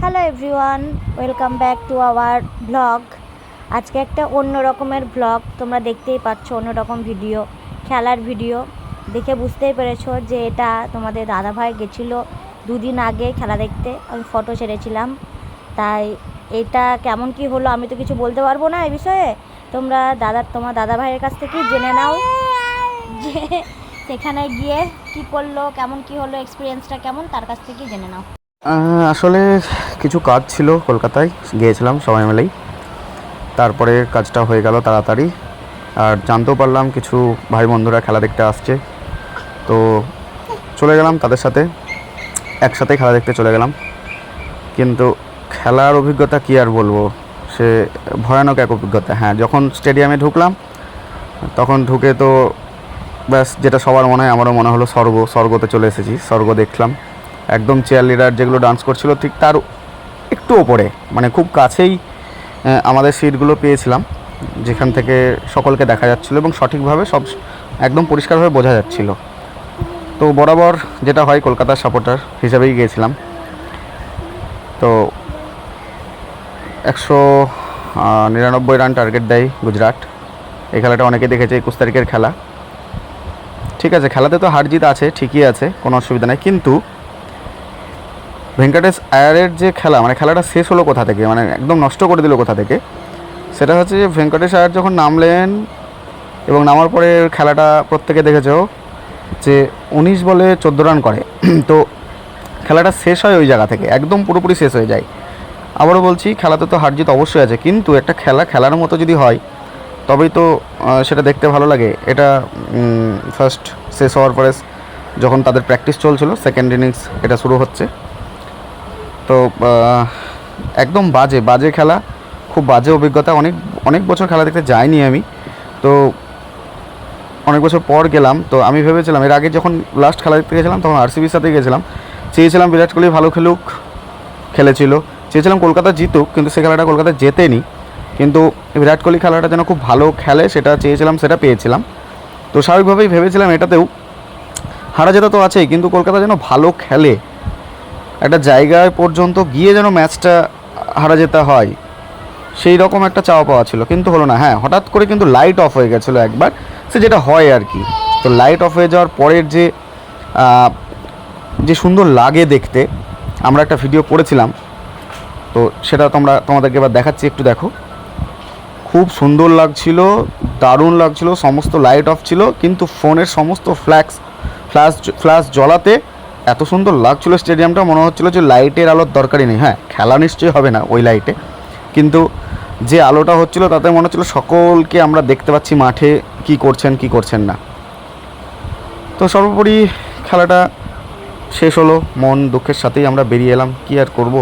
Hello everyone, welcome back to our blog. আজকে একটা অন্য রকমের ব্লগ, তোমরা দেখতেই পাচ্ছ, অন্য রকম ভিডিও, খেলার ভিডিও। দেখে বুঝতেই পেরেছো যে এটা তোমাদের দাদাভাই গেছিলো দুদিন আগে খেলা দেখতে, আমি ফটো ছেড়েছিলাম। তাই এটা কেমন কি হলো আমি তো কিছু বলতে পারবো না এই বিষয়ে। তোমার দাদাভাইয়ের কাছ থেকেই জেনে নাও যে সেখানে গিয়ে কি করলো, কেমন কি হলো, এক্সপিরিয়েন্সটা কেমন, তার কাছ থেকেই জেনে নাও। আসলে কিছু কাজ ছিল, কলকাতায় গিয়েছিলাম সবাই মিলেই। তারপরে কাজটা হয়ে গেল তাড়াতাড়ি, আর জানতেও পারলাম কিছু ভাই বন্ধুরা খেলা দেখতে আসছে, তো চলে গেলাম তাদের সাথে, একসাথে খেলা দেখতে চলে গেলাম। কিন্তু খেলার অভিজ্ঞতা কী আর বলবো, সে ভয়ানক এক অভিজ্ঞতা। হ্যাঁ, যখন স্টেডিয়ামে ঢুকলাম তখন ঢুকে তো ব্যাস, যেটা সবার মনে হয় আমারও মনে হলো স্বর্গতে চলে এসেছি। স্বর্গ দেখলাম, একদম চেয়ার লিডার যেগুলো ডান্স করছিল ঠিক তার একটু ওপরে, মানে খুব কাছেই আমাদের সিটগুলো পেয়েছিলাম, যেখান থেকে সকলকে দেখা যাচ্ছিলো এবং সঠিকভাবে সব একদম পরিষ্কারভাবে বোঝা যাচ্ছিল। তো বরাবর যেটা হয়, কলকাতার সাপোর্টার হিসেবেই গিয়েছিলাম। তো 199 রান টার্গেট দেয় গুজরাট। এই খেলাটা অনেকে দেখেছে, 21 তারিখের খেলা। ঠিক আছে, খেলাতে তো হার জিত আছে, ঠিকই আছে, কোনো অসুবিধা নেই। কিন্তু ভেঙ্কটেশ আয়ারের যে খেলা, মানে খেলাটা শেষ হলো কোথা থেকে, মানে একদম নষ্ট করে দিল কোথা থেকে, সেটা হচ্ছে যে ভেঙ্কটেশ আয়ার যখন নামলেন এবং নামার পরে খেলাটা প্রত্যেকে দেখেছ যে 19 বলে 14 রান করে। তো খেলাটা শেষ হয় ওই জায়গা থেকে, একদম পুরোপুরি শেষ হয়ে যায়। আবারও বলছি, খেলাতে তো হার জিত অবশ্যই আছে, কিন্তু একটা খেলার মতো যদি হয় তবেই তো সেটা দেখতে ভালো লাগে। এটা ফার্স্ট শেষ হওয়ার পরে যখন তাদের প্র্যাকটিস চলছিল, সেকেন্ড ইনিংস এটা শুরু হচ্ছে, তো একদম বাজে খেলা, খুব বাজে অভিজ্ঞতা। অনেক বছর খেলা দেখতে যাইনি আমি, তো অনেক বছর পর গেলাম। তো আমি ভেবেছিলাম, এর আগে যখন লাস্ট খেলা দেখতে গেছিলাম তখন আরসিবির সাথে গেছিলাম, চেয়েছিলাম বিরাট কোহলি ভালো খেলেছিল, চেয়েছিলাম কলকাতা জিতুক, কিন্তু সে খেলাটা কলকাতা জেতেনি। কিন্তু বিরাট কোহলি খেলাটা যেন খুব ভালো খেলে সেটা চেয়েছিলাম, সেটা পেয়েছিলাম। তো স্বাভাবিকভাবেই ভেবেছিলাম এটাতেও হারা জেতা তো আছেই, কিন্তু কলকাতা যেন ভালো খেলে, একটা জায়গায় পর্যন্ত গিয়ে যেন ম্যাচটা হারা যেতে হয়, সেই রকম একটা চাওয়া পাওয়া ছিল, কিন্তু হলো না। হ্যাঁ, হঠাৎ করে কিন্তু লাইট অফ হয়ে গেছিলো একবার, সে যেটা হয় আর কি। তো লাইট অফ হয়ে যাওয়ার পরের যে সুন্দর লাগে দেখতে, আমরা একটা ভিডিও করেছিলাম, তো সেটা তোমাদেরকে এবার দেখাচ্ছি, একটু দেখো। খুব সুন্দর লাগছিল, দারুণ লাগছিল, সমস্ত লাইট অফ ছিল, কিন্তু ফোনের সমস্ত ফ্ল্যাশ জ্বলাতে এত সুন্দর লাগছিল স্টেডিয়ামটা, মনে হচ্ছিলো যে লাইটের আলোর দরকারই নেই। হ্যাঁ, খেলা নিশ্চয়ই হবে না ওই লাইটে, কিন্তু যে আলোটা হচ্ছিল তাতে মনে হচ্ছিলো সকলকে আমরা দেখতে পাচ্ছি মাঠে কি করছেন না। তো সর্বোপরি খেলাটা শেষ হলো, মন দুঃখের সাথেই আমরা বেরিয়ে এলাম, কি আর করব।